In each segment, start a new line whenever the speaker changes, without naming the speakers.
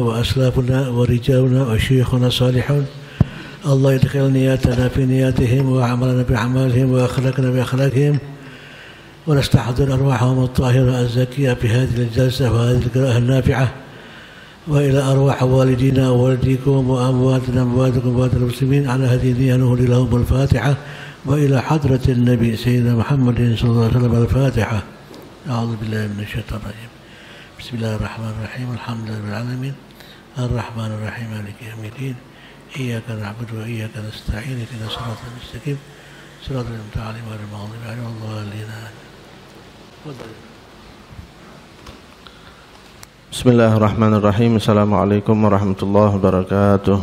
وأسلافنا ورجالنا وشيوخنا الصالحون. الله يدخل نياتنا في نياتهم وأعمالنا بأعمالهم وأخلاقنا بأخلاقهم، ونستحضر أرواحهم الطاهرة الزكية في هذه الجلسة وهذه القراءة النافعة، وإلى أرواح والدينا ووالديكم وأمواتنا وأمواتكم وأموات المسلمين على هذه النية نهدي لهم الفاتحة، وإلى حضرة النبي سيدنا محمد صلى الله عليه وسلم الفاتحة. أعوذ بالله من الشيطان الرجيم. بسم الله الرحمن الرحيم. الحمد لله رب العالمين الرحمن الرحيم مالك يوم الدين إياك نعبد وإياك نستعين اهدنا الصراط المستقيم صراط الذين أنعمت عليهم غير المغضوب عليهم ولا الضالين.
Bismillahirrahmanirrahim. Assalamualaikum warahmatullahi wabarakatuh.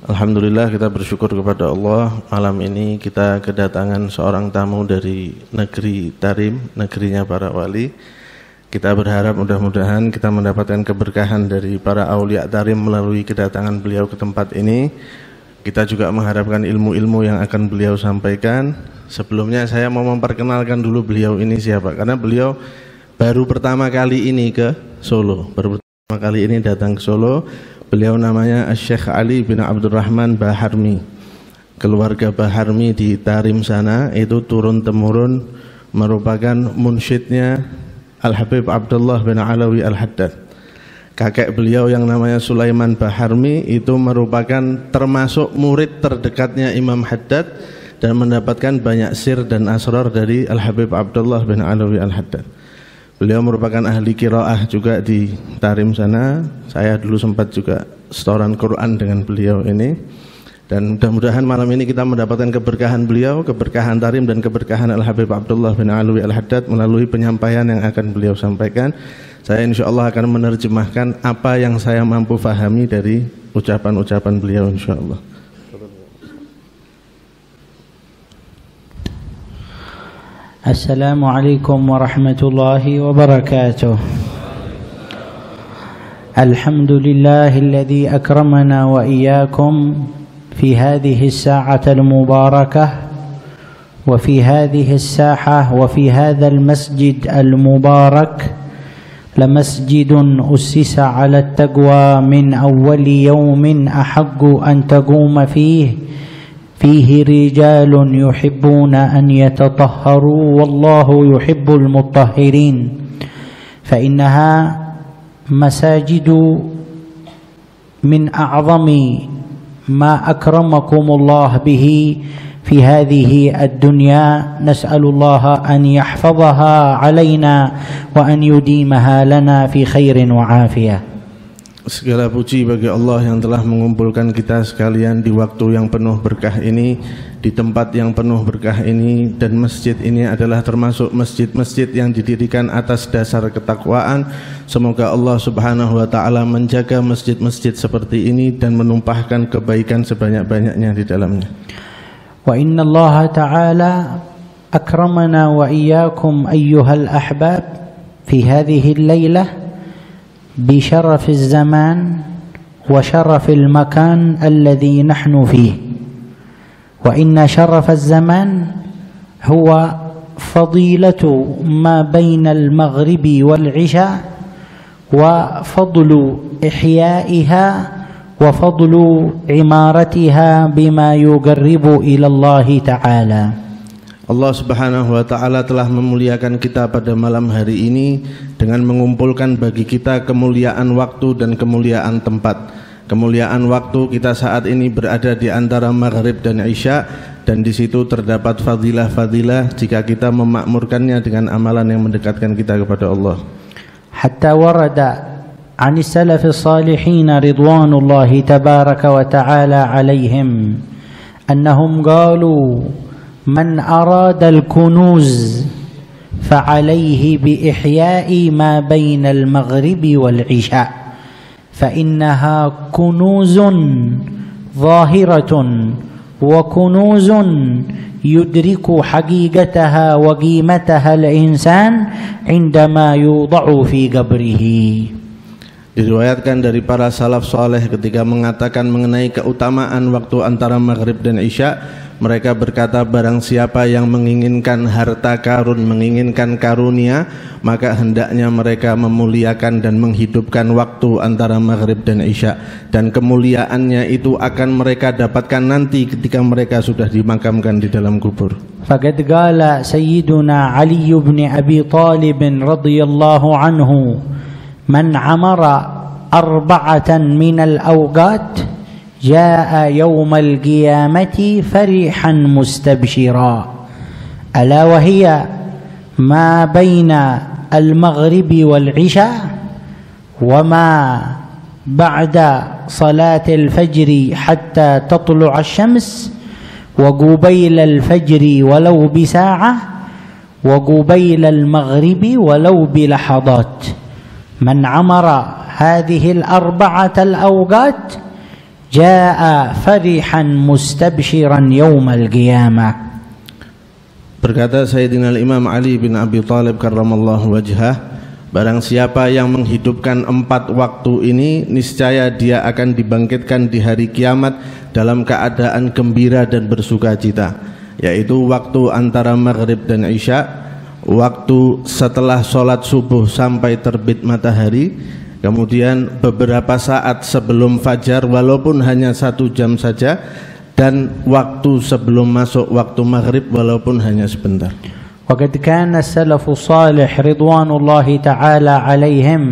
Alhamdulillah, kita bersyukur kepada Allah. Malam ini kita kedatangan seorang tamu dari negeri Tarim, negerinya para wali. Kita berharap mudah-mudahan kita mendapatkan keberkahan dari para aulia Tarim melalui kedatangan beliau ke tempat ini. Kita juga mengharapkan ilmu-ilmu yang akan beliau sampaikan. Sebelumnya saya mau memperkenalkan dulu beliau ini siapa, karena beliau baru pertama kali ini ke Solo. Baru pertama kali ini datang ke Solo. Beliau namanya Syekh Ali bin Abdurrahman Baharmi. Keluarga Baharmi di Tarim sana itu turun-temurun merupakan munsyidnya Al-Habib Abdullah bin Alawi Al-Haddad. Kakek beliau yang namanya Sulaiman Baharmi itu merupakan termasuk murid terdekatnya Imam Haddad dan mendapatkan banyak sir dan asrar dari Al-Habib Abdullah bin Alawi Al-Haddad. Beliau merupakan ahli qiraah juga di Tarim sana. Saya dulu sempat juga setoran Quran dengan beliau ini. Dan mudah-mudahan malam ini kita mendapatkan keberkahan beliau, keberkahan Tarim dan keberkahan Al-Habib Abdullah bin Alawi Al-Haddad melalui penyampaian yang akan beliau sampaikan. Saya insya Allah akan menerjemahkan apa yang saya mampu fahami dari ucapan-ucapan beliau insya Allah.
Assalamualaikum warahmatullahi wabarakatuh. Alhamdulillahilladzi akramana wa iyyakum fi hadhihi as-sa'ati al-mubarakah wa fi hadhihi as-sahah wa fi hadha al-masjid al-mubarak lamasjidun ussisa 'ala at-taqwa min awwali yawmin ahaqqu an taquma فيه رجال يحبون أن يتطهروا والله يحب المطهرين فإنها مساجد من أعظم ما أكرمكم الله به في هذه الدنيا. نسأل الله أن يحفظها علينا وأن يديمها لنا في خير وعافية.
Segala puji bagi Allah yang telah mengumpulkan kita sekalian di waktu yang penuh berkah ini, di tempat yang penuh berkah ini, dan masjid ini adalah termasuk masjid-masjid yang didirikan atas dasar ketakwaan. Semoga Allah Subhanahu wa taala menjaga masjid-masjid seperti ini dan menumpahkan kebaikan sebanyak-banyaknya di dalamnya.
Wa inna Allah ta'ala akramana wa iyyakum ayyuhal ahbab fi hadhihi al-lailah بشرف الزمان وشرف المكان الذي نحن فيه. وإن شرف الزمان هو فضيلة ما بين المغرب والعشاء وفضل إحيائها وفضل عمارتها بما يقرب إلى الله تعالى.
Allah Subhanahu wa taala telah memuliakan kita pada malam hari ini dengan mengumpulkan bagi kita kemuliaan waktu dan kemuliaan tempat. Kemuliaan waktu kita saat ini berada di antara maghrib dan isya, dan di situ terdapat fadilah-fadilah jika kita memakmurkannya dengan amalan yang mendekatkan kita kepada Allah.
Hatta warada 'ani salafis salihin ridwanullahi tabaraka wa ta'ala 'alaihim annahum qalu من أراد الكنوز فعليه بإحياء ما بين المغرب والعشاء فإنها كنوز ظاهرة وكنوز يدرك حقيقتها وقيمتها الإنسان عندما يوضع في قبره.
Diriwayatkan dari para salaf soleh ketika mengatakan mengenai keutamaan waktu antara maghrib dan isya, mereka berkata, barang siapa yang menginginkan harta karun, menginginkan karunia, maka hendaknya mereka memuliakan dan menghidupkan waktu antara maghrib dan isya, dan kemuliaannya itu akan mereka dapatkan nanti ketika mereka sudah dimakamkan di dalam kubur.
Faqad qala Sayyiduna Ali bin Abi Talib radhiyallahu anhu, man amara arba'atan minal awqat jaa yawmal qiyamati farihan mustabshira, ala wa hiya ma baina al-maghribi wal-isha wa ma ba'da salatil fajri hatta tatlu'a asy-syams wa qubayla al-fajri walau bisa'ah wa qubayla al-maghribi walau bilahadat. من عمر هذه الأربعة الأوقات جاء فرحا مستبشرا يوم القيامة.
Berkata Sayyidina Imam Ali bin Abi Talib karramallahu wajhah, barang siapa yang menghidupkan 4 waktu ini, niscaya dia akan dibangkitkan di hari kiamat dalam keadaan gembira dan bersukacita, yaitu waktu antara maghrib dan isya, waktu setelah sholat subuh sampai terbit matahari, kemudian beberapa saat sebelum fajar walaupun hanya 1 jam saja, dan waktu sebelum masuk waktu maghrib walaupun hanya sebentar.
وقد كان السلف الصالح رضوان الله تعالى عليهم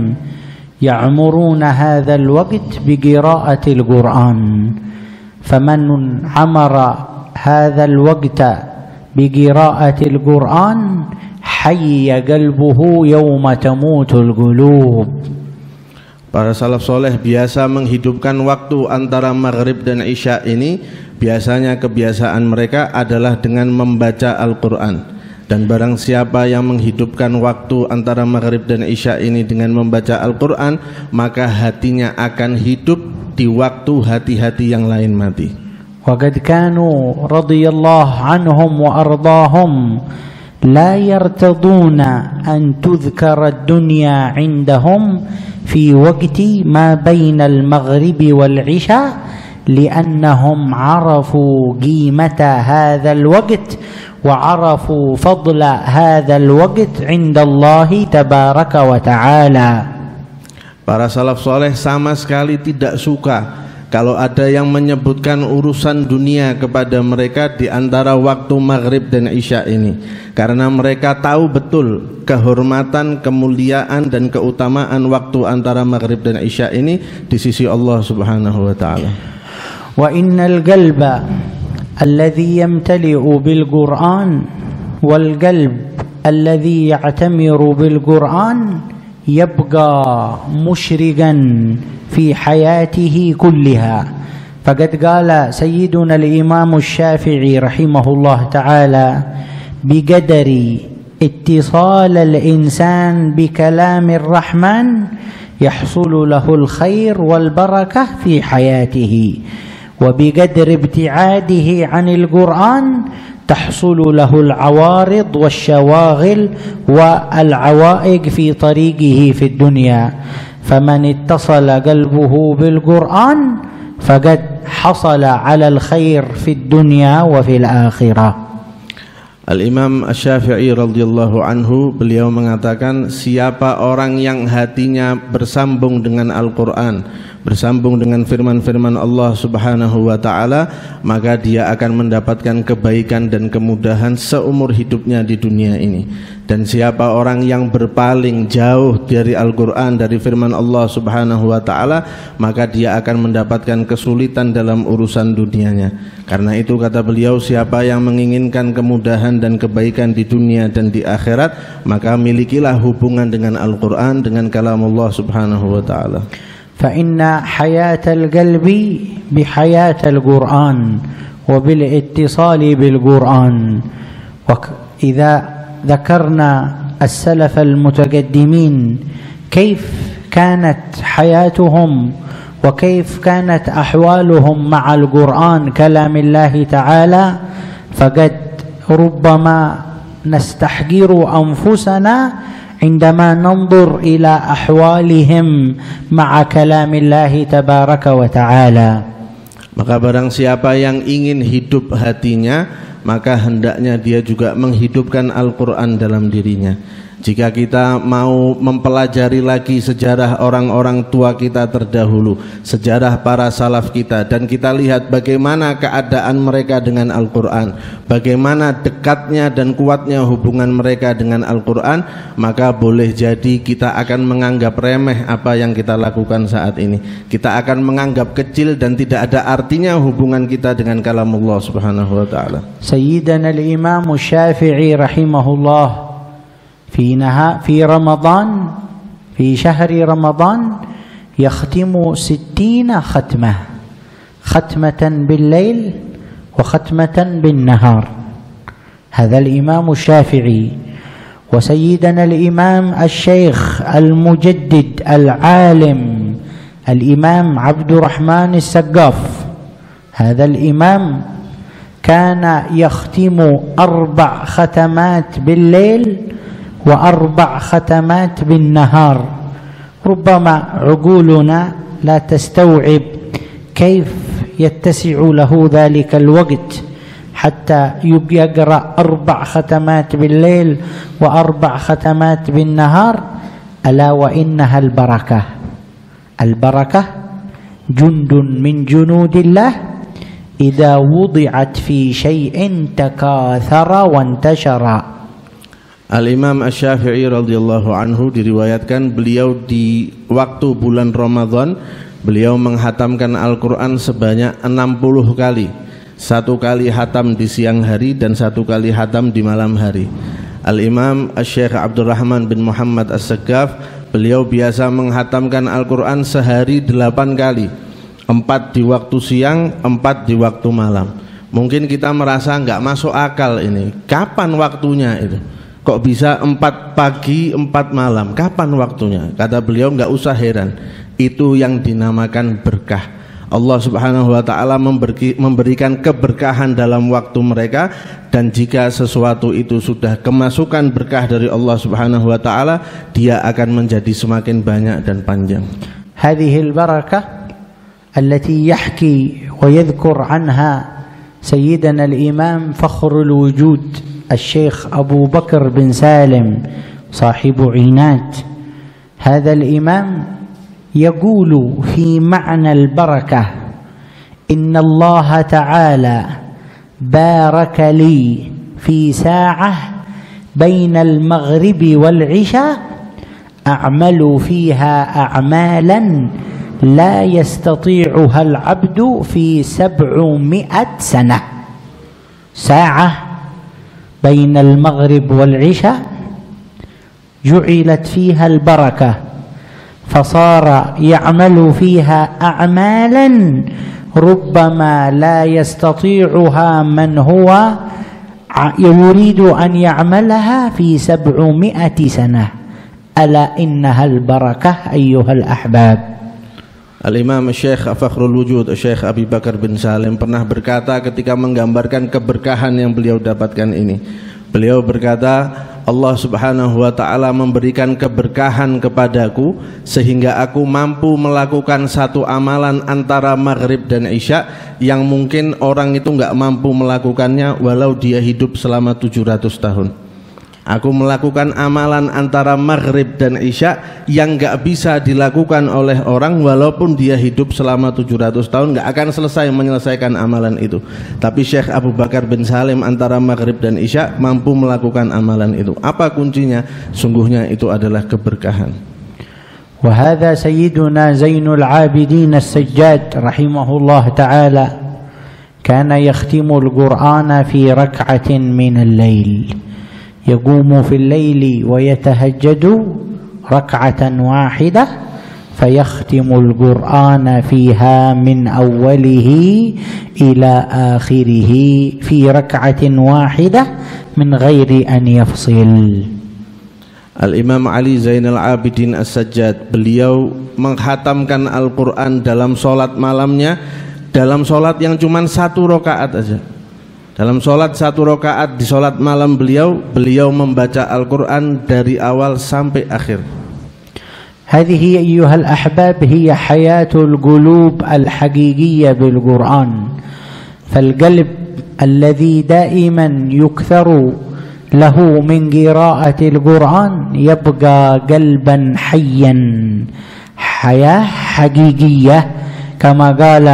يعمرون هذا الوقت بقراءة القرآن، فمن عمر هذا الوقت بقراءة القرآن حي قلبه يوم تموت القلوب.
Para salaf soleh biasa menghidupkan waktu antara maghrib dan isya ini, biasanya kebiasaan mereka adalah dengan membaca Al-Quran. Dan barang siapa yang menghidupkan waktu antara maghrib dan isya ini dengan membaca Al-Quran, maka hatinya akan hidup di waktu hati-hati yang lain mati.
وقد كانوا رضي الله عنهم وأرضاهم لا يرتضون أن تذكر الدنيا عندهم في وقت ما بين المغرب والعشاء لأنهم عرفوا قيمة هذا الوقت وعرفوا فضل هذا الوقت عند الله تبارك وتعالى.
Para salaf soleh sama sekali tidak suka kalau ada yang menyebutkan urusan dunia kepada mereka di antara waktu maghrib dan isya ini, karena mereka tahu betul kehormatan, kemuliaan dan keutamaan waktu antara maghrib dan isya ini di sisi Allah Subhanahu wa taala.
Wa innal qalba alladhi yamtali'u bil Qur'an wal qalb alladhi ya'tamiru bil Qur'an يبقى مشرقا في حياته كلها. فقد قال سيدنا الإمام الشافعي رحمه الله تعالى بقدر اتصال الإنسان بكلام الرحمن يحصل له الخير والبركة في حياته، وبقدر ابتعاده عن القرآن تحصل له العوارض والشواغل والعوائق في طريقه في الدنيا. فمن اتصل قلبه بالقرآن فقد حصل على الخير في الدنيا وفي الآخرة.
Al-Imam Asy-Syafi'i radhiyallahu anhu, beliau mengatakan, siapa orang yang hatinya bersambung dengan Al-Quran, bersambung dengan firman-firman Allah Subhanahu wa ta'ala, maka dia akan mendapatkan kebaikan dan kemudahan seumur hidupnya di dunia ini. Dan siapa orang yang berpaling jauh dari Al-Quran, dari firman Allah Subhanahu wa ta'ala, maka dia akan mendapatkan kesulitan dalam urusan dunianya. Karena itu kata beliau, siapa yang menginginkan kemudahan dan kebaikan di dunia dan di akhirat, maka milikilah hubungan dengan Al-Quran, dengan kalam Allah Subhanahu wa ta'ala.
فإن حياة القلب بحياة القرآن وبالاتصال بالقرآن. وإذا ذكرنا السلف المتقدمين كيف كانت حياتهم وكيف كانت أحوالهم مع القرآن كلام الله تعالى، فقد ربما نستحقر أنفسنا عندما ننظر إلى أحوالهم مع كلام الله تبارك وتعالى.
Maka barang siapa yang ingin hidup hatinya, maka hendaknya dia juga menghidupkan Al-Quran dalam dirinya. Jika kita mau mempelajari lagi sejarah orang-orang tua kita terdahulu, sejarah para salaf kita, dan kita lihat bagaimana keadaan mereka dengan Al-Quran, bagaimana dekatnya dan kuatnya hubungan mereka dengan Al-Quran, maka boleh jadi kita akan menganggap remeh apa yang kita lakukan saat ini. Kita akan menganggap kecil dan tidak ada artinya hubungan kita dengan kalamullah subhanahu wa ta'ala.
Sayyidina al-Imam Syafi'i rahimahullah في رمضان في شهر رمضان يختم 60 ختمة، ختمة بالليل وختمة بالنهار. هذا الإمام الشافعي. وسيدنا الإمام الشيخ المجدد العالم الإمام عبد الرحمن السقاف، هذا الإمام كان يختم 4 ختمات بالليل و4 ختمات بالنهار. ربما عقولنا لا تستوعب كيف يتسع له ذلك الوقت حتى يقرأ 4 ختمات بالليل و4 ختمات بالنهار. ألا وإنها البركة. البركة جند من جنود الله إذا وضعت في شيء تكاثر وانتشر.
Al-Imam Asy-Syafi'i radhiyallahu anhu diriwayatkan beliau di waktu bulan Ramadan beliau menghatamkan Al-Quran sebanyak 60 kali. 1 kali hatam di siang hari dan 1 kali hatam di malam hari. Al-Imam Asy-Syaikh Abdurrahman bin Muhammad As-Saqqaf beliau biasa menghatamkan Al-Quran sehari 8 kali, 4 di waktu siang, 4 di waktu malam. Mungkin kita merasa nggak masuk akal ini, kapan waktunya itu? Kok bisa 4 pagi 4 malam? Kapan waktunya? Kata beliau, nggak usah heran, itu yang dinamakan berkah. Allah subhanahu wa ta'ala memberikan keberkahan dalam waktu mereka, dan jika sesuatu itu sudah kemasukan berkah dari Allah subhanahu wa ta'ala, dia akan menjadi semakin banyak dan panjang.
Hadhil barakah allati yahki wa yadhkur anha sayyidana al-imam fakhrul wujud الشيخ أبو بكر بن سالم صاحب عناد. هذا الإمام يقول في معنى البركة: إن الله تعالى بارك لي في ساعة بين المغرب والعشاء أعمل فيها أعمالا لا يستطيعها العبد في 700 سنة. ساعة بين المغرب والعشاء جعلت فيها البركة، فصار يعمل فيها أعمالا ربما لا يستطيعها من هو يريد أن يعملها في 700 سنة. ألا إنها البركة أيها الأحباب.
Al-Imam Syekh Fakhrul Wujud Syekh Abi Bakar bin Salim pernah berkata ketika menggambarkan keberkahan yang beliau dapatkan ini. Beliau berkata, Allah subhanahu wa ta'ala memberikan keberkahan kepadaku sehingga aku mampu melakukan satu amalan antara maghrib dan isya yang mungkin orang itu nggak mampu melakukannya walau dia hidup selama 700 tahun. Aku melakukan amalan antara maghrib dan isya yang gak bisa dilakukan oleh orang walaupun dia hidup selama 700 tahun, gak akan selesai menyelesaikan amalan itu. Tapi Syekh Abu Bakar bin Salim antara maghrib dan isya mampu melakukan amalan itu. Apa kuncinya? Sungguhnya itu adalah keberkahan.
وهذا سيدنا زين العابدين السجاد رحمه الله تعالى كان يختم القرآن في ركعة من الليل. يقوم في الليل ويتهجد ركعة واحدة فيختم القرآن فيها من أوله إلى آخره في ركعة واحدة من غير أن يفصل.
Al-Imam Ali Zainal Abidin As-Sajjad beliau menghatamkan Al-Quran dalam sholat malamnya, dalam sholat yang cuma 1 rakaat aja. Dalam sholat 1 rakaat di sholat malam beliau membaca Al-Quran dari awal sampai akhir.
هذه أيها الأحباب هي حياة القلوب الحقيقية بالقرآن. فالقلب الذي دائما يكثر له من قراءة القرآن يبقى قلبا حيا، حياة حقيقية كما قال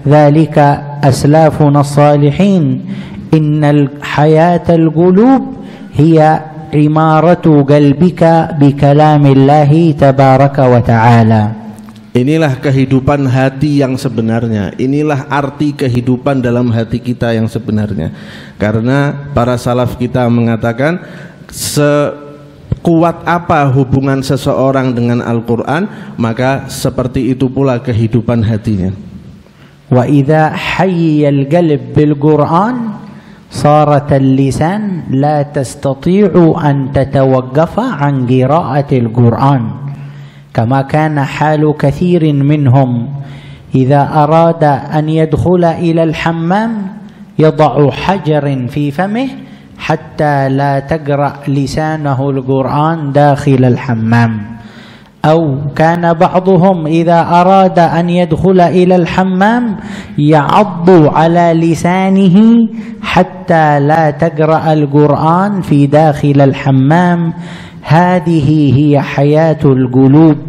ذلك أسلافنا الصالحين: إن حياة القلوب هي عمارة قلبك بكلام الله تبارك وتعالى.
Inilah kehidupan hati yang sebenarnya. Inilah arti kehidupan dalam hati kita yang sebenarnya. Karena para salaf kita mengatakan, sekuat apa hubungan seseorang dengan Al-Quran, maka seperti itu pula kehidupan hatinya.
وإذا حي القلب بالقرآن صارت اللسان لا تستطيع أن تتوقف عن قراءة القرآن، كما كان حال كثير منهم إذا أراد أن يدخل إلى الحمام يضع حجر في فمه حتى لا تقرأ لسانه القرآن داخل الحمام. أو كان بعضهم إذا أراد أن يدخل إلى الحمام يعض على لسانه حتى لا تقرأ القرآن في داخل الحمام. هذه هي حياة القلوب،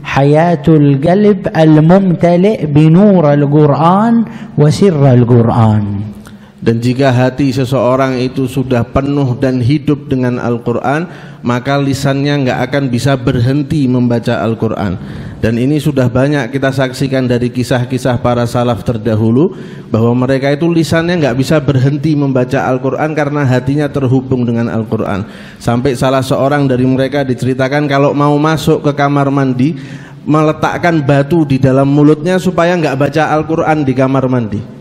حياة القلب الممتلئ بنور القرآن وسر القرآن.
Dan jika hati seseorang itu sudah penuh dan hidup dengan Al-Quran, maka lisannya nggak akan bisa berhenti membaca Al-Quran. Dan ini sudah banyak kita saksikan dari kisah-kisah para salaf terdahulu, bahwa mereka itu lisannya nggak bisa berhenti membaca Al-Quran karena hatinya terhubung dengan Al-Quran. Sampai salah seorang dari mereka diceritakan kalau mau masuk ke kamar mandi, meletakkan batu di dalam mulutnya supaya nggak baca Al-Quran di kamar mandi.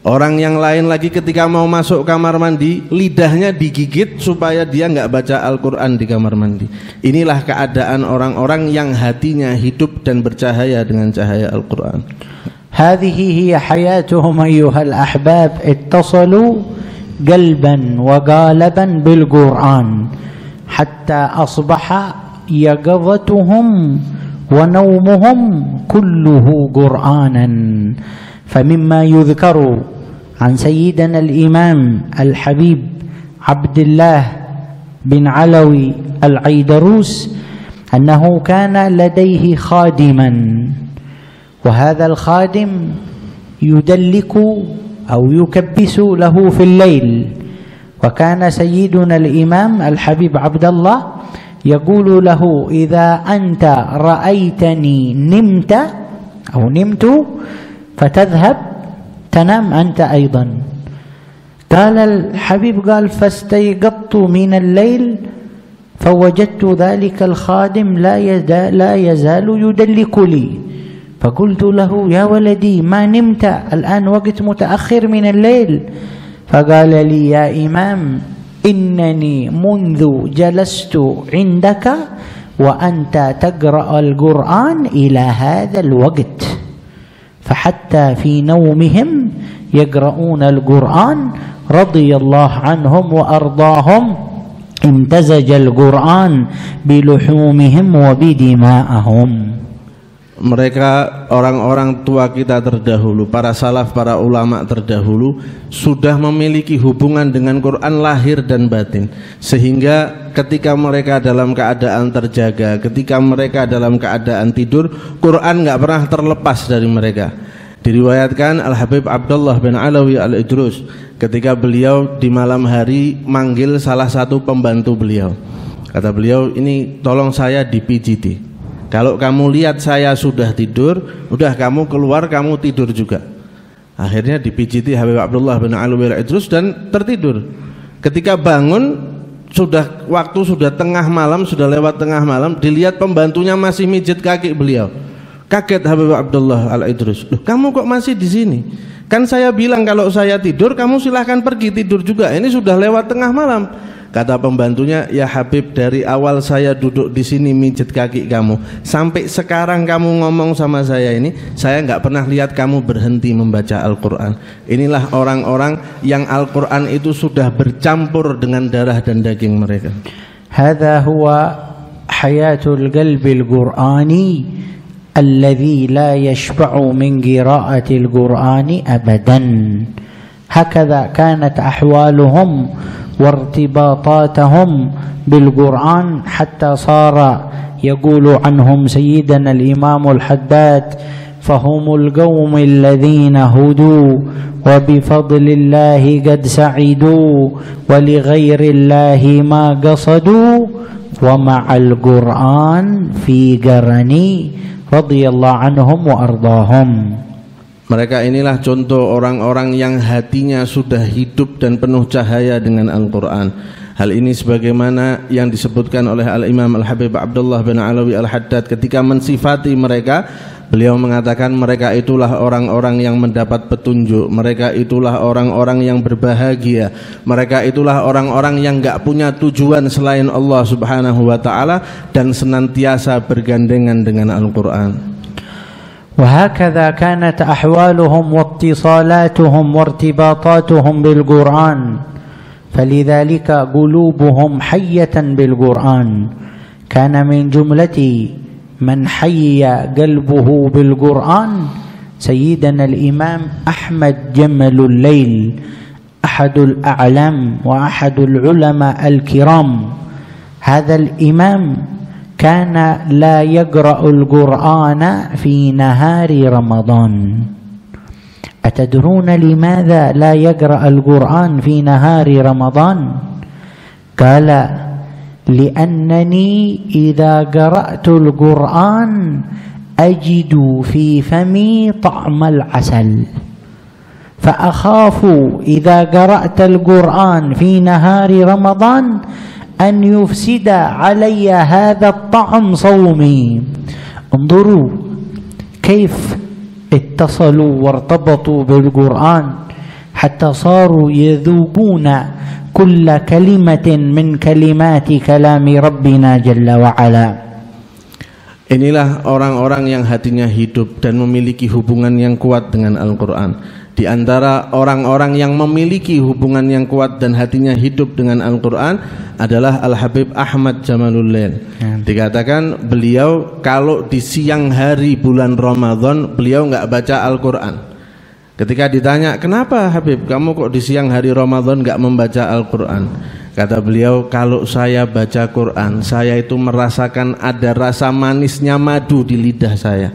Orang yang lain lagi ketika mau masuk kamar mandi, lidahnya digigit supaya dia nggak baca Al-Quran di kamar mandi. Inilah keadaan orang-orang yang hatinya hidup dan bercahaya dengan cahaya Al-Quran.
هذه هي حياتهم أيها الأحباب، اتصلوا قلبا وقالبا بالقرآن حتى أصبح يقظتهم ونومهم كله قرآنا. فمما يذكر عن سيدنا الإمام الحبيب عبد الله بن علوي العيدروس أنه كان لديه خادما، وهذا الخادم يدلك أو يكبس له في الليل. وكان سيدنا الإمام الحبيب عبد الله يقول له: إذا أنت رأيتني نمت أو نمت فتذهب تنام أنت أيضا. قال الحبيب قال: فاستيقظت من الليل فوجدت ذلك الخادم لا يزال يدلك لي، فقلت له: يا ولدي ما نمت الآن وقت متأخر من الليل؟ فقال لي: يا إمام إنني منذ جلست عندك وأنت تقرأ القرآن إلى هذا الوقت، فحتى في نومهم يقرؤون القرآن رضي الله عنهم وأرضاهم، امتزج القرآن بلحومهم وبدماءهم.
Mereka orang-orang tua kita terdahulu, para salaf, para ulama terdahulu sudah memiliki hubungan dengan Quran lahir dan batin, sehingga ketika mereka dalam keadaan terjaga, ketika mereka dalam keadaan tidur, Quran nggak pernah terlepas dari mereka. Diriwayatkan Al-Habib Abdullah bin Alawi Al-Idrus ketika beliau di malam hari manggil salah satu pembantu beliau, kata beliau, ini tolong saya dipijiti. Kalau kamu lihat saya sudah tidur, udah kamu keluar, kamu tidur juga. Akhirnya dipijiti Habib Abdullah bin Alawi Al-Idrus dan tertidur. Ketika bangun, waktu sudah tengah malam, sudah lewat tengah malam, dilihat pembantunya masih mijit kaki beliau. Kaget Habib Abdullah Al-Idrus, loh, kamu kok masih di sini? Kan saya bilang kalau saya tidur, kamu silahkan pergi tidur juga. Ini sudah lewat tengah malam. Kata pembantunya, ya Habib, dari awal saya duduk di sini mijet kaki kamu sampai sekarang kamu ngomong sama saya ini, saya nggak pernah lihat kamu berhenti membaca Al-Quran. Inilah orang-orang yang Al-Quran itu sudah bercampur dengan darah dan daging mereka.
هذا هو حياة القلب القرآني الذي لا يشبع من قراءة القرآن أبدا. هكذا كانت أحوالهم وارتباطاتهم بالقرآن حتى صار يقول عنهم سيدنا الإمام الحداد: فهم القوم الذين هدوا وبفضل الله قد سعدوا ولغير الله ما قصدوا ومع القرآن في قرني رضي الله عنهم وأرضاهم.
Mereka inilah contoh orang-orang yang hatinya sudah hidup dan penuh cahaya dengan Al-Quran. Hal ini sebagaimana yang disebutkan oleh Al-Imam Al-Habib Abdullah bin Alawi Al-Haddad ketika mensifati mereka. Beliau mengatakan mereka itulah orang-orang yang mendapat petunjuk, mereka itulah orang-orang yang berbahagia, mereka itulah orang-orang yang gak punya tujuan selain Allah Subhanahu wa ta'ala dan senantiasa bergandengan dengan Al-Quran.
وهكذا كانت أحوالهم واتصالاتهم وارتباطاتهم بالقرآن، فلذلك قلوبهم حية بالقرآن. كان من جملة من حي قلبه بالقرآن سيدنا الإمام أحمد جمل الليل، أحد الأعلام وأحد العلماء الكرام. هذا الإمام كان لا يقرأ القرآن في نهار رمضان. أتدرون لماذا لا يقرأ القرآن في نهار رمضان؟ قال: لأنني إذا قرأت القرآن أجد في فمي طعم العسل، فأخاف إذا قرأت القرآن في نهار رمضان أن يفسد علي هذا الطعم صومي. انظروا كيف اتصلوا وارتبطوا بالقرآن حتى صاروا يذوقون كل كلمة من كلمات كلام ربنا جل وعلا.
Inilah orang-orang yang hatinya hidup dan memiliki hubungan yang kuat dengan Al-Quran. Di antara orang-orang yang memiliki hubungan yang kuat dan hatinya hidup dengan Al-Quran adalah Al-Habib Ahmad Jamalullail. Dikatakan beliau kalau di siang hari bulan Ramadan beliau nggak baca Al-Quran. Ketika ditanya, kenapa Habib kamu kok di siang hari Ramadan nggak membaca Al-Quran? Kata beliau, kalau saya baca Quran, saya itu merasakan ada rasa manisnya madu di lidah saya.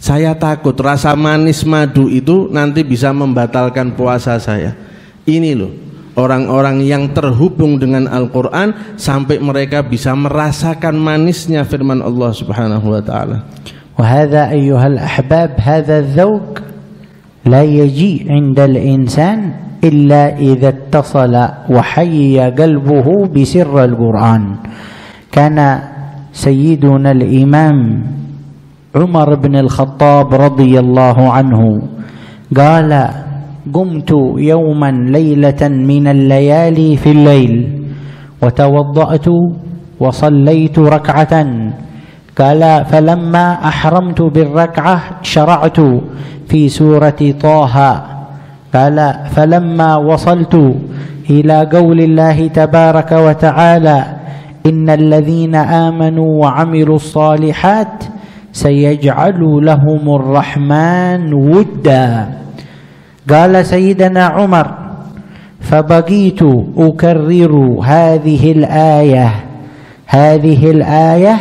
Saya takut rasa manis madu itu nanti bisa membatalkan puasa saya. Ini loh orang-orang yang terhubung dengan Al-Quran sampai mereka bisa merasakan manisnya firman Allah Subhanahu wa ta'ala.
وهذا أيها الأحباب هذا الذوق لا يجي عند الإنسان إلا إذا اتصل وحيي قلبه بسر القرآن. كان سيدنا الإمام عمر بن الخطاب رضي الله عنه قال: قمت يوما ليلة من الليالي في الليل وتوضأت وصليت ركعة. قال: فلما أحرمت بالركعة شرعت في سورة طه. قال: فلما وصلت إلى قول الله تبارك وتعالى: إن الذين آمنوا وعملوا الصالحات سيجعل لهم الرحمن ودا. قال سيدنا عمر: فبقيت أكرر هذه الآية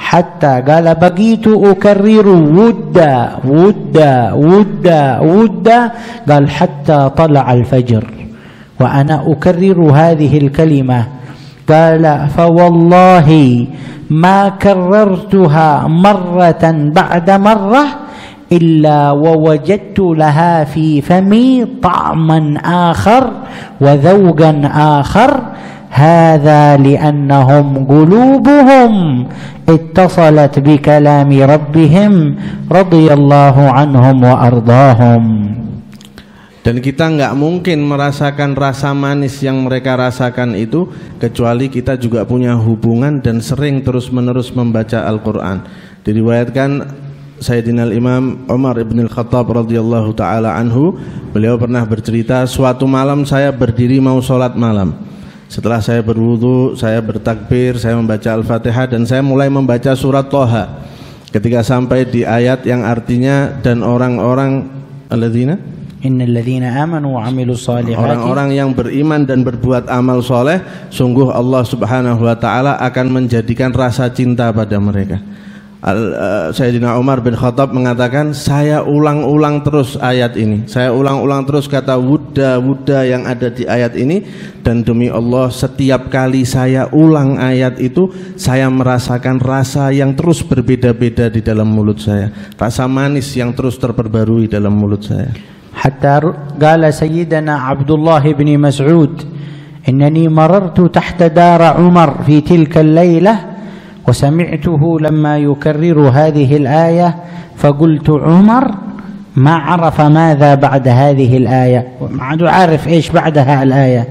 حتى قال بقيت أكرر ودا ودا ودا ودا، قال حتى طلع الفجر وأنا أكرر هذه الكلمة. قال: فوالله ما كررتها مرة بعد مرة إلا ووجدت لها في فمي طعما آخر وذوقا آخر. هذا لأنهم قلوبهم اتصلت بكلام ربهم رضي الله عنهم وأرضاهم.
Dan kita nggak mungkin merasakan rasa manis yang mereka rasakan itu kecuali kita juga punya hubungan dan sering terus-menerus membaca Al-Quran. Diriwayatkan Sayyidina Imam Umar ibn al-Khattab radhiyallahu ta'ala anhu, beliau pernah bercerita, suatu malam saya berdiri mau sholat malam. Setelah saya berwudu, saya bertakbir, saya membaca Al-Fatihah dan saya mulai membaca surat Thaha. Ketika sampai di ayat yang artinya dan orang-orang alladzina
Innal ladzina amanu wa 'amilus solihati,
orang-orang yang beriman dan berbuat amal soleh, sungguh Allah Subhanahu wa taala akan menjadikan rasa cinta pada mereka. Sayyidina Umar bin Khattab mengatakan, saya ulang-ulang terus ayat ini. Saya ulang-ulang terus kata wudda yang ada di ayat ini, dan demi Allah setiap kali saya ulang ayat itu saya merasakan rasa yang terus berbeda-beda di dalam mulut saya. Rasa manis yang terus terperbarui dalam mulut saya.
حتى قال سيدنا عبد الله بن مسعود إنني مررت تحت دار عمر في تلك الليلة وسمعته لما يكرر هذه الآية فقلت عمر ما عرف ماذا بعد هذه الآية، ما عاد عارف إيش بعدها الآية.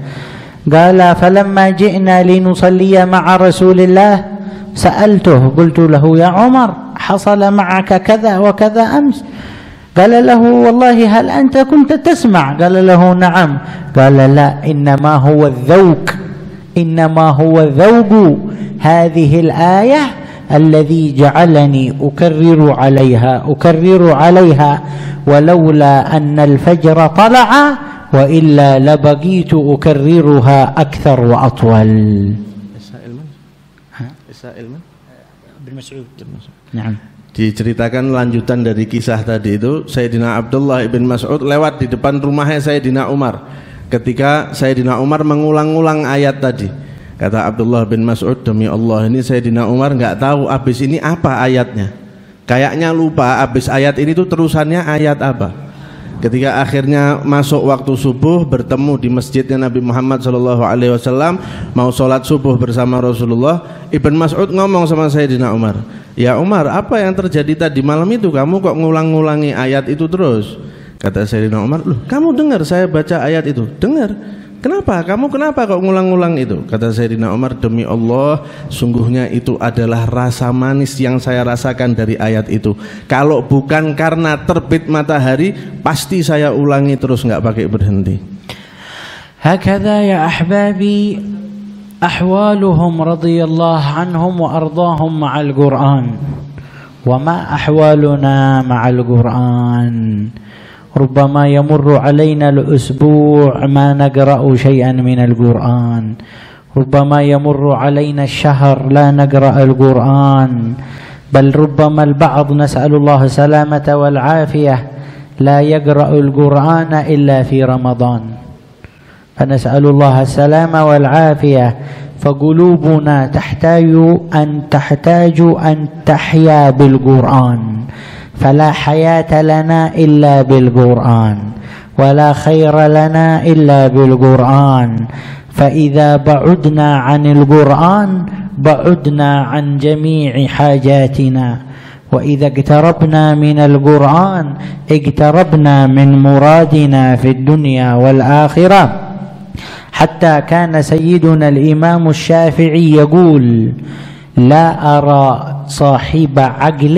قال فلما جئنا لنصلي مع رسول الله سألته قلت له يا عمر حصل معك كذا وكذا أمس؟ قال له والله هل أنت كنت تسمع؟ قال له نعم. قال لا، إنما هو الذوق، إنما هو ذوق هذه الآية الذي جعلني أكرر عليها ولولا أن الفجر طلع وإلا لبقيت أكررها أكثر وأطول. بن مسعود. نعم.
Diceritakan lanjutan dari kisah tadi itu, Sayyidina Abdullah ibn Mas'ud lewat di depan rumahnya Sayyidina Umar. Ketika Sayyidina Umar mengulang-ulang ayat tadi, kata Abdullah bin Mas'ud, demi Allah ini Sayyidina Umar nggak tahu abis ini apa ayatnya. Kayaknya lupa abis ayat ini tuh terusannya ayat apa. Ketika akhirnya masuk waktu subuh, bertemu di masjidnya Nabi Muhammad SAW, mau sholat subuh bersama Rasulullah, Ibn Mas'ud ngomong sama Sayyidina Umar, ya Umar, apa yang terjadi tadi malam itu? Kamu kok ngulang-ngulangi ayat itu terus? Kata Sayyidina Umar, loh kamu dengar saya baca ayat itu? Dengar. Kenapa? Kamu kenapa kok ngulang-ngulang itu? Kata Sayyidina Umar, demi Allah sungguhnya itu adalah rasa manis yang saya rasakan dari ayat itu. Kalau bukan karena terbit matahari, pasti saya ulangi terus nggak pakai berhenti.
Hakadha ya ahbabi ahwaluhum radhiyallahu anhum wa ardahum ma'al Qur'an. Wa ma ahwaluna ma'al Qur'an. ربما يمر علينا الأسبوع ما نقرأ شيئا من القرآن، ربما يمر علينا الشهر لا نقرأ القرآن، بل ربما البعض نسأل الله السلامة والعافية لا يقرأ القرآن إلا في رمضان، فنسأل الله السلامة والعافية. فقلوبنا تحتاج أن تحيا بالقرآن، فلا حياة لنا إلا بالقرآن ولا خير لنا إلا بالقرآن. فإذا بعدنا عن القرآن بعدنا عن جميع حاجاتنا، وإذا اقتربنا من القرآن اقتربنا من مرادنا في الدنيا والآخرة. حتى كان سيدنا الإمام الشافعي يقول لا أرى صاحب عقل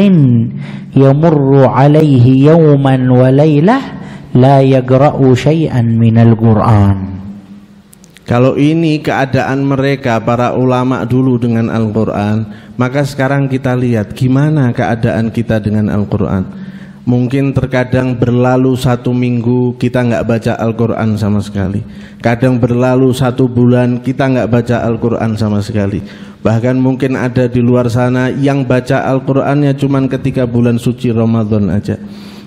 يمر عليه يوما وليلة لا يقرأ شيئا من القرآن.
Kalau ini keadaan mereka para ulama dulu dengan Al-Quran, maka sekarang kita lihat gimana keadaan kita dengan Al-Quran. Mungkin terkadang berlalu 1 minggu kita nggak baca Al-Quran sama sekali. Kadang berlalu 1 bulan kita nggak baca Al-Quran sama sekali. Bahkan mungkin ada di luar sana yang baca Al-Qurannya cuman ketika bulan suci Ramadan aja.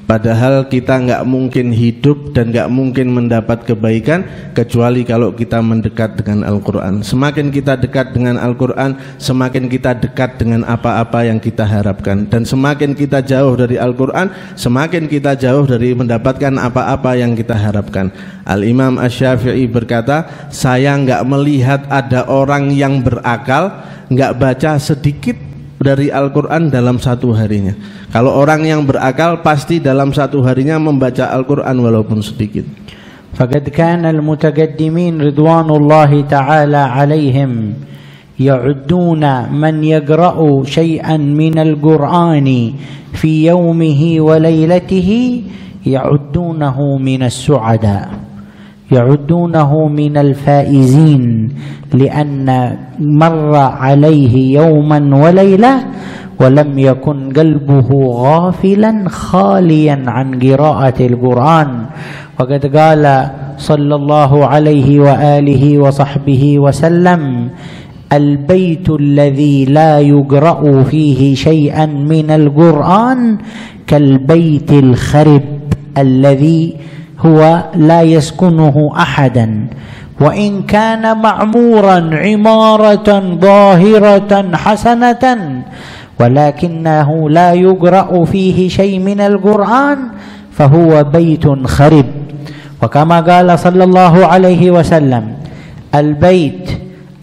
Padahal kita nggak mungkin hidup dan nggak mungkin mendapat kebaikan kecuali kalau kita mendekat dengan Al-Quran. Semakin kita dekat dengan Al-Quran, semakin kita dekat dengan apa-apa yang kita harapkan. Dan semakin kita jauh dari Al-Quran, semakin kita jauh dari mendapatkan apa-apa yang kita harapkan. Al-Imam Asy-Syafi'i berkata, saya nggak melihat ada orang yang berakal nggak baca sedikit dari Al-Quran dalam 1 harinya. Kalau orang yang berakal pasti dalam 1 harinya membaca Al-Quran walaupun sedikit.
فقد كان المتقدمين رضوان الله تعالى عليهم يعدون من يقرأ شيئا من القرآن في يومه وليلته يعدونه من السعداء، يعدونه من الفائزين، لأن مر عليه يوما وليلة ولم يكن قلبه غافلا خاليا عن قراءة القرآن. وقد قال صلى الله عليه وآله وصحبه وسلم: البيت الذي لا يقرأ فيه شيئا من القرآن كالبيت الخرب الذي هو لا يسكنه أحدا، وإن كان معمورا عمارة ظاهرة حسنة ولكنه لا يقرأ فيه شيء من القرآن فهو بيت خرب. وكما قال صلى الله عليه وسلم: البيت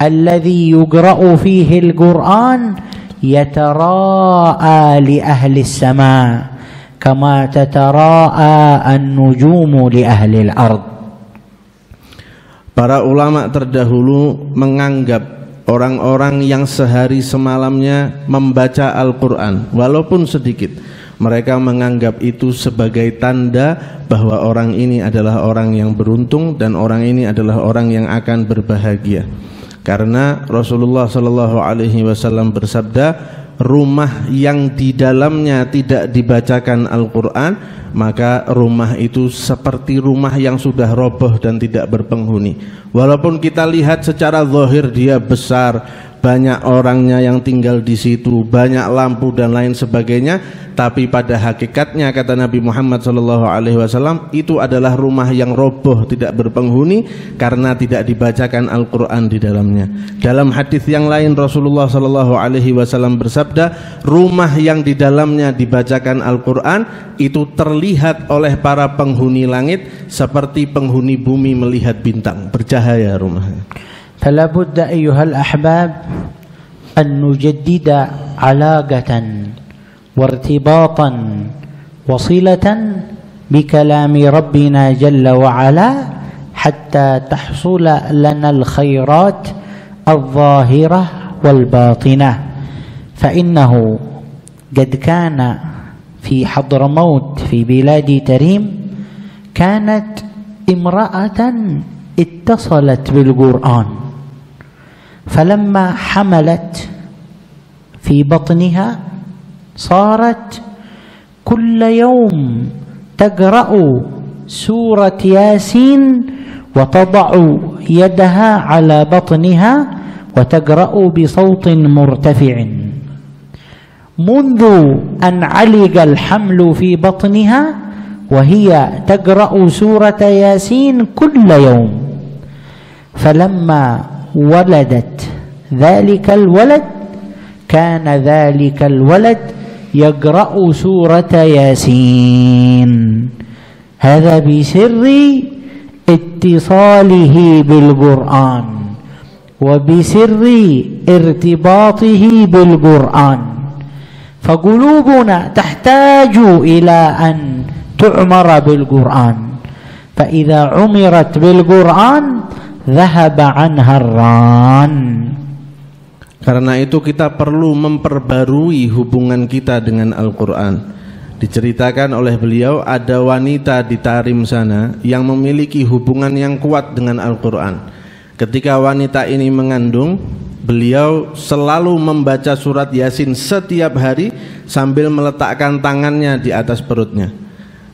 الذي يقرأ فيه القرآن يتراءى لأهل السماء كما تتراءى النجوم لأهل الأرض.
Para ulama terdahulu menganggap orang-orang yang sehari semalamnya membaca Al-Quran walaupun sedikit, mereka menganggap itu sebagai tanda bahwa orang ini adalah orang yang beruntung dan orang ini adalah orang yang akan berbahagia. Karena Rasulullah SAW bersabda, rumah yang di dalamnya tidak dibacakan Al-Quran, maka rumah itu seperti rumah yang sudah roboh dan tidak berpenghuni. Walaupun kita lihat secara zahir dia besar, banyak orangnya yang tinggal di situ, banyak lampu dan lain sebagainya, tapi pada hakikatnya kata Nabi Muhammad SAW, itu adalah rumah yang roboh, tidak berpenghuni karena tidak dibacakan Al-Quran di dalamnya. Dalam hadis yang lain Rasulullah SAW bersabda, rumah yang di dalamnya dibacakan Al-Quran itu terlihat oleh para penghuni langit seperti penghuni bumi melihat bintang, bercahaya rumahnya.
فلا بد أيها الأحباب أن نجدد علاقة وارتباطا وصلة بكلام ربنا جل وعلا حتى تحصل لنا الخيرات الظاهرة والباطنة. فإنه قد كان في حضرموت في بلاد تريم كانت امرأة اتصلت بالقرآن، فلما حملت في بطنها صارت كل يوم تقرأ سورة ياسين وتضع يدها على بطنها وتقرأ بصوت مرتفع. منذ أن علق الحمل في بطنها وهي تقرأ سورة ياسين كل يوم، فلما ولدت ذلك الولد كان ذلك الولد يقرأ سورة ياسين. هذا بسر اتصاله بالقرآن وبسر ارتباطه بالقرآن. فقلوبنا تحتاج إلى أن تعمر بالقرآن، فإذا عمرت بالقرآن ذهب عنها الران.
Karena itu kita perlu memperbarui hubungan kita dengan Al-Quran. Diceritakan oleh beliau ada wanita di Tarim sana yang memiliki hubungan yang kuat dengan Al-Quran. Ketika wanita ini mengandung, beliau selalu membaca surat Yasin setiap hari sambil meletakkan tangannya di atas perutnya.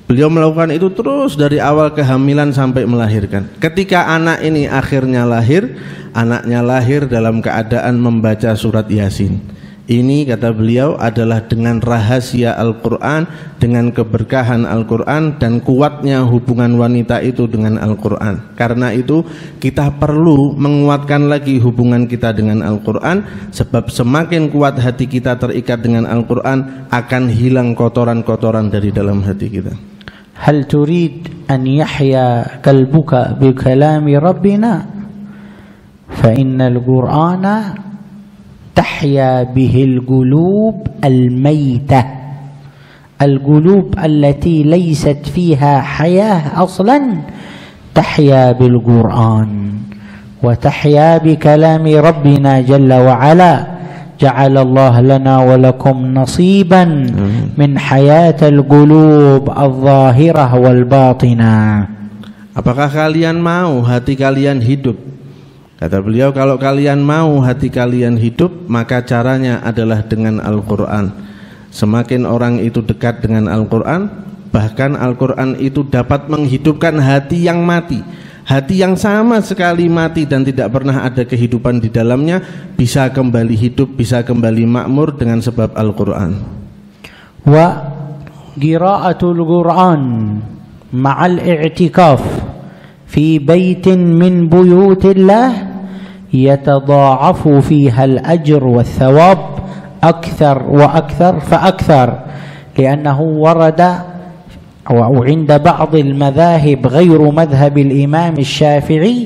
Beliau melakukan itu terus dari awal kehamilan sampai melahirkan. Ketika anak ini akhirnya lahir, anaknya lahir dalam keadaan membaca surat Yasin. Ini kata beliau adalah dengan rahasia Al-Quran, dengan keberkahan Al-Quran dan kuatnya hubungan wanita itu dengan Al-Quran. Karena itu kita perlu menguatkan lagi hubungan kita dengan Al-Quran, sebab semakin kuat hati kita terikat dengan Al-Quran, akan hilang kotoran-kotoran dari dalam hati kita.
هل تريد أن يحيا قلبك بكلام ربنا فإن القرآن تحيا به القلوب الميتة، القلوب التي ليست فيها حياة أصلا تحيا بالقرآن وتحيا بكلام ربنا جل وعلا. جعل الله لنا ولكم نصيبا من حياة القلوب الظاهرة والباطنة.
Apakah kalian mau hati kalian hidup? Kata beliau, kalau kalian mau hati kalian hidup, maka caranya adalah dengan Al-Quran. Semakin orang itu dekat dengan Al-Quran, bahkan Al-Quran itu dapat menghidupkan hati yang mati. Hati yang sama sekali mati dan tidak pernah ada kehidupan di dalamnya, bisa kembali hidup, bisa kembali makmur dengan sebab Al-Quran.
Wa qira'atul Quran ma'al i'tikaf fi baitin min buyutillah يتضاعف فيها الأجر والثواب أكثر وأكثر فأكثر، لأنه ورد وعند بعض المذاهب غير مذهب الإمام الشافعي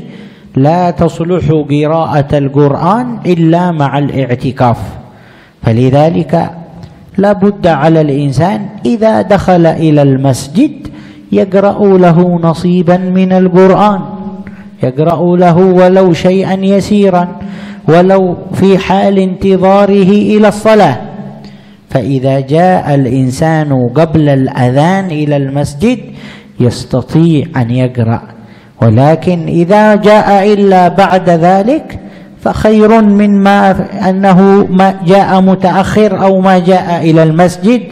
لا تصلح قراءة القرآن إلا مع الاعتكاف. فلذلك لا بد على الإنسان إذا دخل إلى المسجد يقرأ له نصيبا من القرآن، يقرأ له ولو شيئا يسيرا، ولو في حال انتظاره إلى الصلاة. فإذا جاء الإنسان قبل الأذان إلى المسجد يستطيع أن يقرأ، ولكن إذا جاء إلا بعد ذلك فخير من ما أنه ما جاء متأخر أو ما جاء إلى المسجد.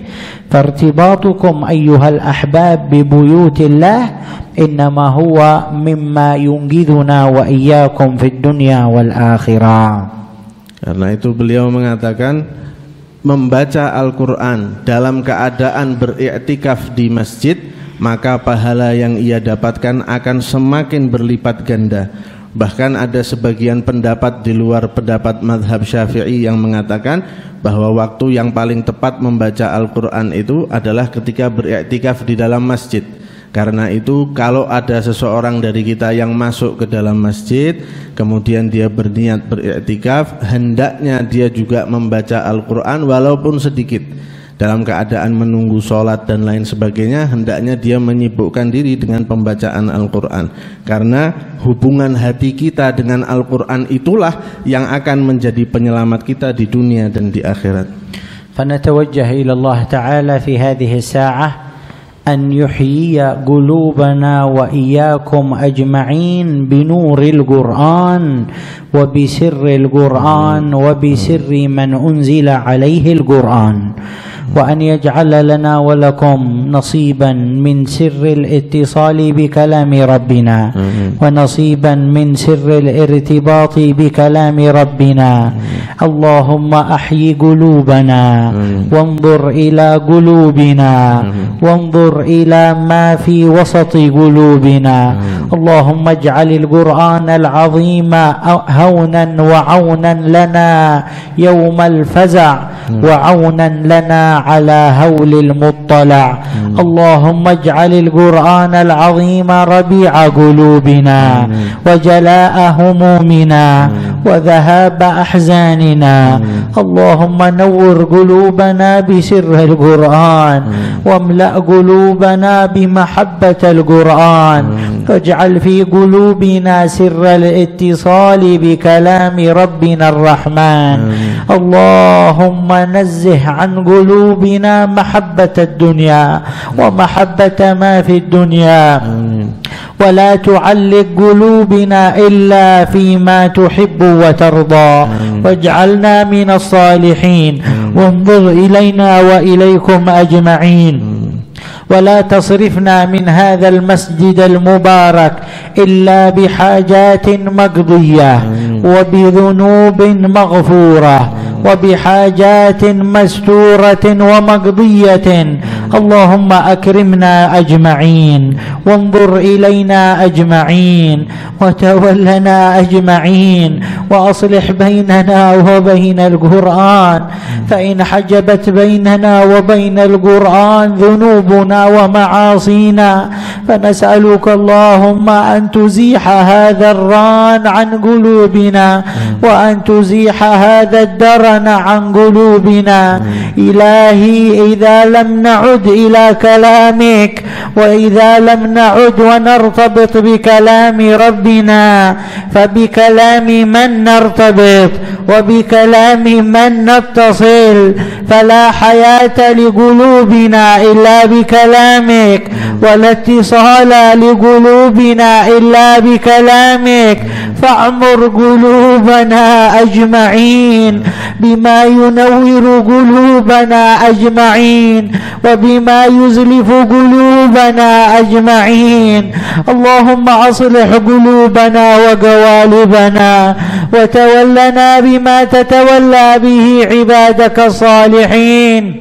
فارتباطكم أيها الأحباب ببيوت الله إنما هو مما ينقذنا وإياكم في الدنيا والآخرة.
Karena itu beliau mengatakan, membaca Al-Quran dalam keadaan beriktikaf di masjid, maka pahala yang ia dapatkan akan semakin berlipat ganda. Bahkan ada sebagian pendapat di luar pendapat mazhab Syafi'i yang mengatakan bahwa waktu yang paling tepat membaca Al-Quran itu adalah ketika beriktikaf di dalam masjid. Karena itu kalau ada seseorang dari kita yang masuk ke dalam masjid, kemudian dia berniat beriktikaf, hendaknya dia juga membaca Al-Quran walaupun sedikit. Dalam keadaan menunggu sholat dan lain sebagainya, hendaknya dia menyibukkan diri dengan pembacaan Al-Quran. Karena hubungan hati kita dengan Al-Quran itulah yang akan menjadi penyelamat kita di dunia dan di akhirat.
فنتوجه إلى الله تعالى في هذه الساعة أن يحيي قلوبنا وإياكم أجمعين بنور القرآن وبسر القرآن وبسر من أنزل عليه القرآن، وأن يجعل لنا ولكم نصيبا من سر الاتصال بكلام ربنا ونصيبا من سر الارتباط بكلام ربنا. اللهم أحيي قلوبنا وانظر إلى قلوبنا وانظر إلى ما في وسط قلوبنا. اللهم اجعل القرآن العظيم هونا وعونا لنا يوم الفزع وعونا لنا على هول المطلع. اللهم اجعل القرآن العظيم ربيع قلوبنا وجلاء همومنا وذهاب أحزاننا. اللهم نور قلوبنا بسر القرآن واملأ قلوبنا بمحبة القرآن، واجعل في قلوبنا سر الاتصال بكلام ربنا الرحمن. اللهم نزه عن قلوبنا محبة الدنيا ومحبة ما في الدنيا، ولا تعلق قلوبنا إلا فيما تحب وترضى، واجعلنا من الصالحين، وانظر إلينا وإليكم أجمعين، ولا تصرفنا من هذا المسجد المبارك إلا بحاجات مقضية وبذنوب مغفورة وبحاجات مستورة ومقضية. اللهم أكرمنا أجمعين، وانظر إلينا أجمعين، وتولنا أجمعين، وأصلح بيننا وبين القرآن، فإن حجبت بيننا وبين القرآن ذنوبنا ومعاصينا فنسألك اللهم أن تزيح هذا الران عن قلوبنا، وأن تزيح هذا الدرن أبصارنا عن قلوبنا. إلهي إذا لم نعد إلى كلامك، وإذا لم نعد ونرتبط بكلام ربنا، فبكلام من نرتبط وبكلام من نتصل؟ فلا حياة لقلوبنا إلا بكلامك، ولا اتصال لقلوبنا إلا بكلامك. فاعمر قلوبنا أجمعين بما ينور قلوبنا أجمعين، وبما يزلف قلوبنا أجمعين. اللهم أصلح قلوبنا وقوالبنا، وتولنا بما تتولى به عبادك الصالحين،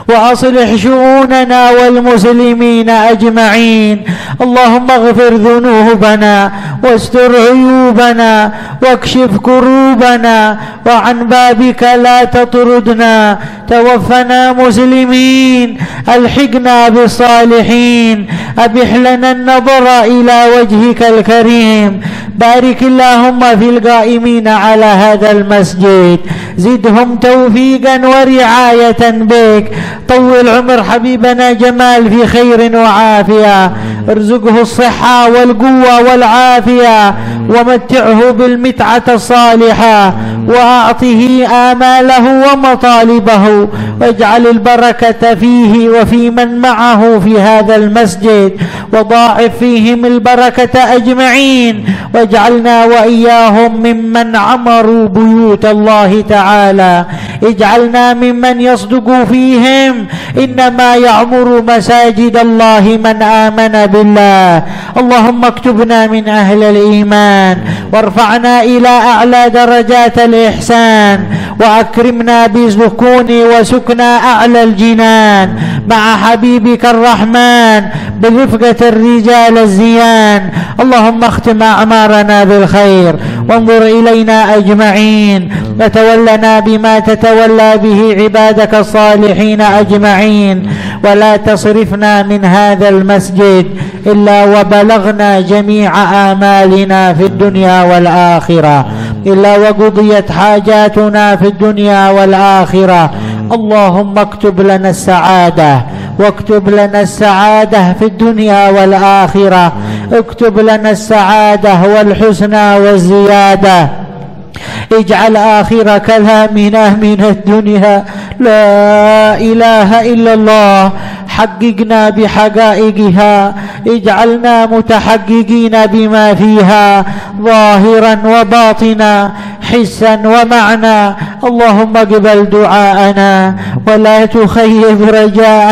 وأصلح شؤوننا والمسلمين أجمعين. اللهم اغفر ذنوبنا واستر عيوبنا واكشف كروبنا، وعن بابك لا تطردنا. توفنا مسلمين، ألحقنا بالصالحين، أبح لنا النظر إلى وجهك الكريم. بارك اللهم في القائمين على هذا المسجد، زدهم توفيقا ورعاية بك. طول عمر حبيبنا جمال في خير وعافية، ارزقه الصحة والقوة والعافية، ومتعه بالمتعة الصالحة، وأعطه آماله ومطالبه، واجعل البركة فيه وفي من معه في هذا المسجد، وضاعف فيهم البركة أجمعين، واجعلنا وإياهم ممن عمروا بيوت الله تعالى. اجعلنا ممن يصدق فيهم: إنما يعمر مساجد الله من آمن بالله. اللهم اكتبنا من أهل الإيمان، وارفعنا إلى أعلى درجات الإحسان، وأكرمنا بسكون وسكنى أعلى الجنان مع حبيبك الرحمن برفقة الرجال الزيان. اللهم اختم أعمارنا بالخير، وانظر إلينا أجمعين، وتولنا بما تتولى به عبادك الصالحين أجمعين. ولا تصرفنا من هذا المسجد إلا وبلغنا جميع آمالنا في الدنيا والآخرة، إلا وقضيت حاجاتنا في الدنيا والآخرة. اللهم اكتب لنا السعادة، واكتب لنا السعادة في الدنيا والآخرة. اكتب لنا السعادة والحسنى والزيادة. اجعل آخر كلامنا من الدنيا لا إله إلا الله. حققنا بحقائقها، اجعلنا متحققين بما فيها ظاهرا وباطنا، حسا ومعنى. اللهم اقبل دعاءنا ولا تخيب رجاءنا.